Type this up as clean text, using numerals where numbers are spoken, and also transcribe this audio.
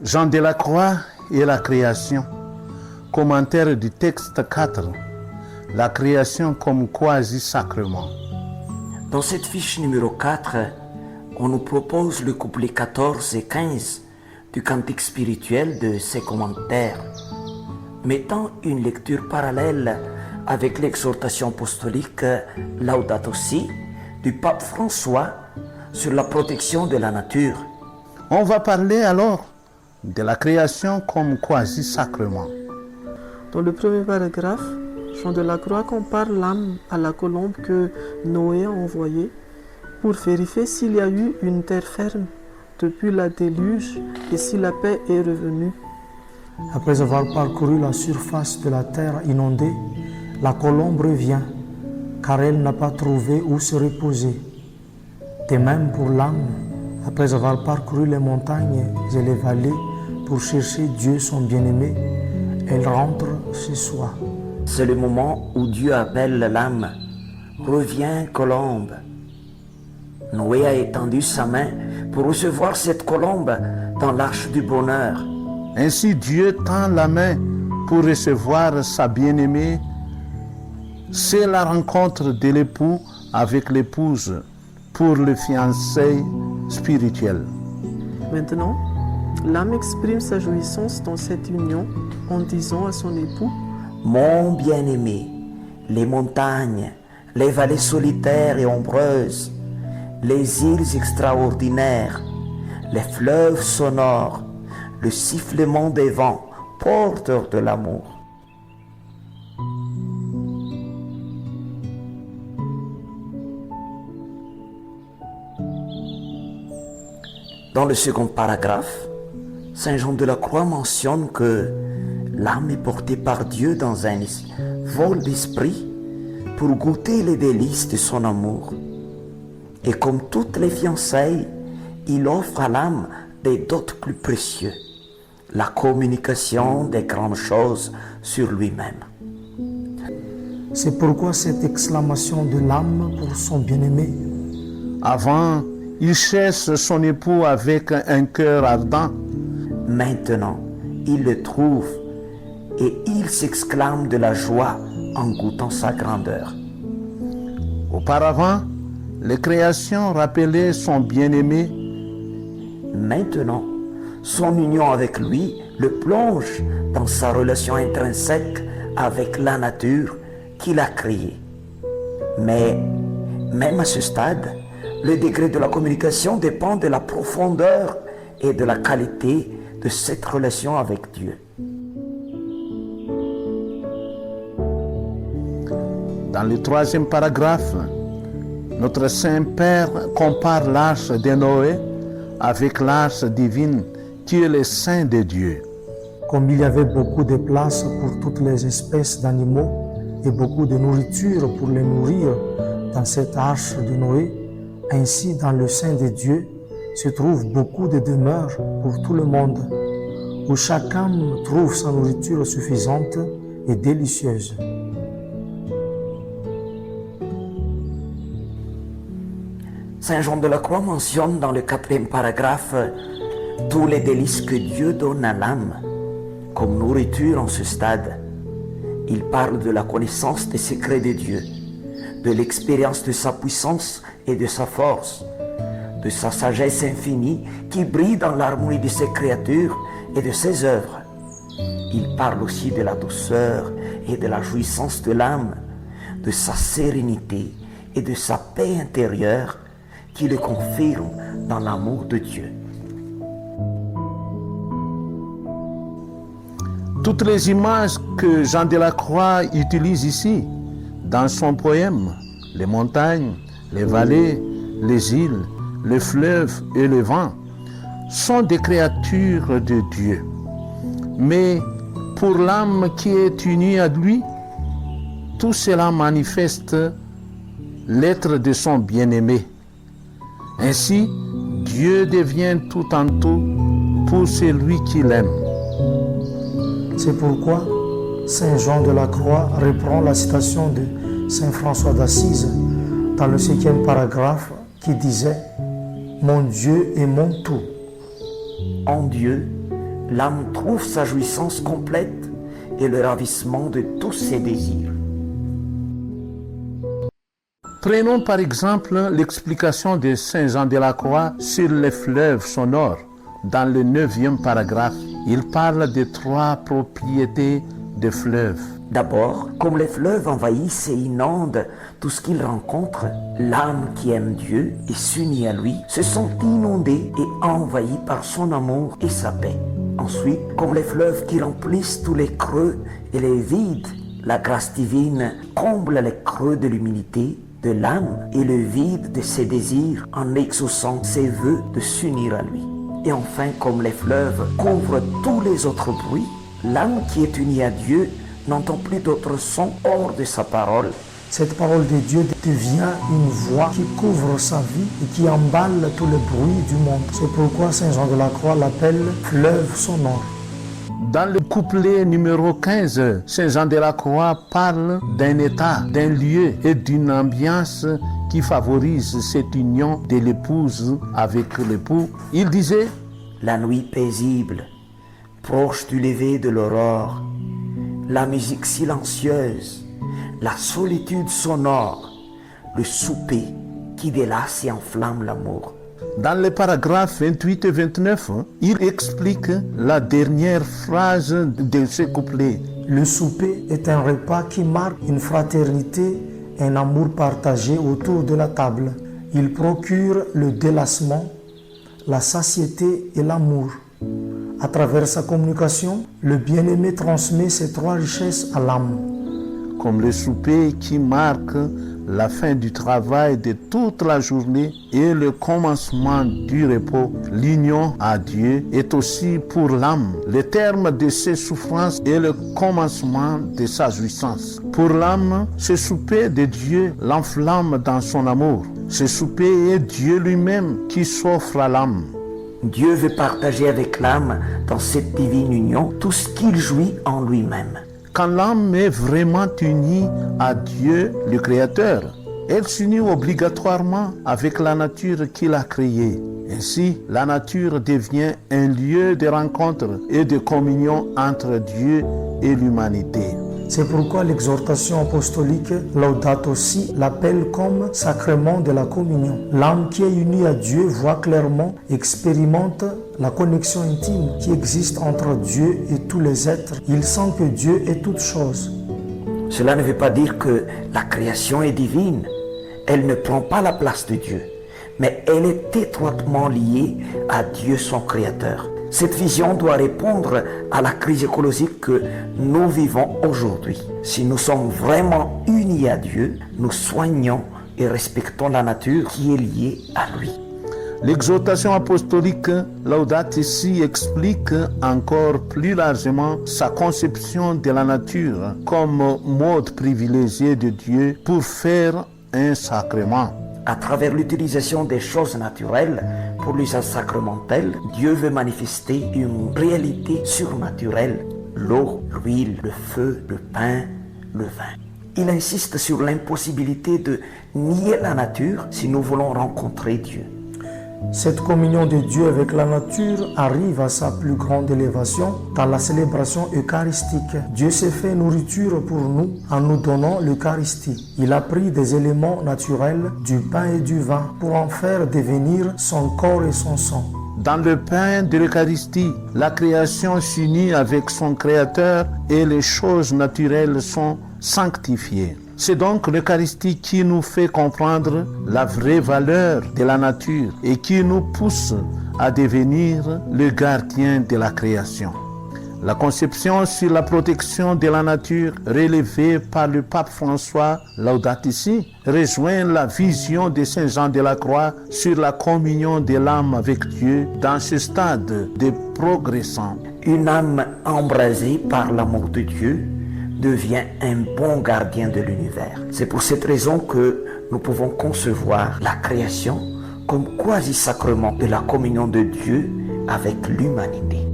Jean Delacroix et la création. Commentaire du texte 4. La création comme quasi-sacrement. Dans cette fiche numéro 4, on nous propose le couplet 14 et 15 du cantique spirituel de ces commentaires, mettant une lecture parallèle avec l'exhortation apostolique Laudato Si du pape François sur la protection de la nature. On va parler alors de la création comme quasi-sacrement. Dans le premier paragraphe, Jean Delacroix compare l'âme à la colombe que Noé a envoyée pour vérifier s'il y a eu une terre ferme depuis la déluge et si la paix est revenue. Après avoir parcouru la surface de la terre inondée, la colombe revient, car elle n'a pas trouvé où se reposer. De même pour l'âme, après avoir parcouru les montagnes et les vallées pour chercher Dieu son bien-aimé, elle rentre chez soi. C'est le moment où Dieu appelle l'âme. Reviens, colombe. Noé a étendu sa main pour recevoir cette colombe dans l'arche du bonheur. Ainsi Dieu tend la main pour recevoir sa bien-aimée. C'est la rencontre de l'époux avec l'épouse pour le fiançailles spirituel. Maintenant, l'âme exprime sa jouissance dans cette union en disant à son époux: Mon bien-aimé, les montagnes, les vallées solitaires et ombreuses, les îles extraordinaires, les fleuves sonores, le sifflement des vents, porteurs de l'amour. Dans le second paragraphe, Saint Jean Delacroix mentionne que l'âme est portée par Dieu dans un vol d'esprit pour goûter les délices de son amour. Et comme toutes les fiançailles, il offre à l'âme des dots plus précieux, la communication des grandes choses sur lui-même. C'est pourquoi cette exclamation de l'âme pour son bien-aimé. Avant, il cherche son époux avec un cœur ardent. Maintenant, il le trouve et il s'exclame de la joie en goûtant sa grandeur. Auparavant, les créations rappelaient son bien-aimé. Maintenant, son union avec lui le plonge dans sa relation intrinsèque avec la nature qu'il a créée. Mais, même à ce stade, le degré de la communication dépend de la profondeur et de la qualité de cette relation avec Dieu. Dans le troisième paragraphe, notre Saint-Père compare l'arche de Noé avec l'arche divine qui est le sein de Dieu. Comme il y avait beaucoup de place pour toutes les espèces d'animaux et beaucoup de nourriture pour les nourrir dans cette arche de Noé, ainsi dans le sein de Dieu se trouve beaucoup de demeures pour tout le monde, où chaque âme trouve sa nourriture suffisante et délicieuse. Saint Jean Delacroix mentionne dans le 4e paragraphe tous les délices que Dieu donne à l'âme comme nourriture en ce stade. Il parle de la connaissance des secrets de Dieu, de l'expérience de sa puissance et de sa force, de sa sagesse infinie qui brille dans l'harmonie de ses créatures et de ses œuvres. Il parle aussi de la douceur et de la jouissance de l'âme, de sa sérénité et de sa paix intérieure qui le confirme dans l'amour de Dieu. Toutes les images que Jean Delacroix utilise ici, dans son poème, les montagnes, les vallées, les îles, les fleuves et le vent, sont des créatures de Dieu. Mais pour l'âme qui est unie à lui, tout cela manifeste l'être de son bien-aimé. Ainsi, Dieu devient tout en tout pour celui qui l'aime. C'est pourquoi Saint Jean Delacroix reprend la citation de Saint François d'Assise dans le 5e paragraphe qui disait « Mon Dieu est mon tout ». En Dieu, l'âme trouve sa jouissance complète et le ravissement de tous ses désirs. Prenons par exemple l'explication de Saint Jean de la Croix sur les fleuves sonores. Dans le 9e paragraphe, il parle de 3 propriétés des fleuves. D'abord, comme les fleuves envahissent et inondent tout ce qu'ils rencontrent, l'âme qui aime Dieu et s'unit à lui se sent inondée et envahie par son amour et sa paix. Ensuite, comme les fleuves qui remplissent tous les creux et les vides, la grâce divine comble les creux de l'humilité de l'âme et le vide de ses désirs en exaucant ses vœux de s'unir à lui. Et enfin, comme les fleuves couvrent tous les autres bruits, l'âme qui est unie à Dieu n'entend plus d'autres sons hors de sa parole. Cette parole de Dieu devient une voix qui couvre sa vie et qui emballe tous les bruits du monde. C'est pourquoi Saint Jean de la Croix l'appelle fleuve sonore. Dans le couplet numéro 15, Saint Jean de la Croix parle d'un état, d'un lieu et d'une ambiance qui favorise cette union de l'épouse avec l'époux. Il disait: La nuit paisible, proche du lever de l'aurore, la musique silencieuse, la solitude sonore, le souper qui délasse et enflamme l'amour. Dans les paragraphes 28 et 29, il explique la dernière phrase de ce couplet. Le souper est un repas qui marque une fraternité, un amour partagé autour de la table. Il procure le délassement, la satiété et l'amour. À travers sa communication, le bien-aimé transmet ces 3 richesses à l'âme. Comme le souper qui marque la fin du travail de toute la journée et le commencement du repos, l'union à Dieu est aussi pour l'âme le terme de ses souffrances et le commencement de sa jouissance. Pour l'âme, ce souper de Dieu l'enflamme dans son amour. Ce souper est Dieu lui-même qui s'offre à l'âme. Dieu veut partager avec l'âme dans cette divine union tout ce qu'il jouit en lui-même. Quand l'âme est vraiment unie à Dieu, le Créateur, elle s'unit obligatoirement avec la nature qu'il a créée. Ainsi, la nature devient un lieu de rencontre et de communion entre Dieu et l'humanité. C'est pourquoi l'exhortation apostolique Laudato Si l'appelle comme sacrement de la communion. L'âme qui est unie à Dieu voit clairement, expérimente la connexion intime qui existe entre Dieu et tous les êtres. Il sent que Dieu est toute chose. Cela ne veut pas dire que la création est divine. Elle ne prend pas la place de Dieu, mais elle est étroitement liée à Dieu son Créateur. Cette vision doit répondre à la crise écologique que nous vivons aujourd'hui. Si nous sommes vraiment unis à Dieu, nous soignons et respectons la nature qui est liée à lui. L'exhortation apostolique Laudato Si explique encore plus largement sa conception de la nature comme mode privilégié de Dieu pour faire un sacrement. À travers l'utilisation des choses naturelles pour l'usage sacramentel, Dieu veut manifester une réalité surnaturelle, l'eau, l'huile, le feu, le pain, le vin. Il insiste sur l'impossibilité de nier la nature si nous voulons rencontrer Dieu. Cette communion de Dieu avec la nature arrive à sa plus grande élévation dans la célébration eucharistique. Dieu s'est fait nourriture pour nous en nous donnant l'Eucharistie. Il a pris des éléments naturels, du pain et du vin, pour en faire devenir son corps et son sang. Dans le pain de l'Eucharistie, la création s'unit avec son Créateur et les choses naturelles sont sanctifiées. C'est donc l'Eucharistie qui nous fait comprendre la vraie valeur de la nature et qui nous pousse à devenir le gardien de la création. La conception sur la protection de la nature relevée par le pape François Laudato Si rejoint la vision de Saint Jean de la Croix sur la communion de l'âme avec Dieu dans ce stade de progressant. Une âme embrasée par l'amour de Dieu devient un bon gardien de l'univers. C'est pour cette raison que nous pouvons concevoir la création comme quasi-sacrement de la communion de Dieu avec l'humanité.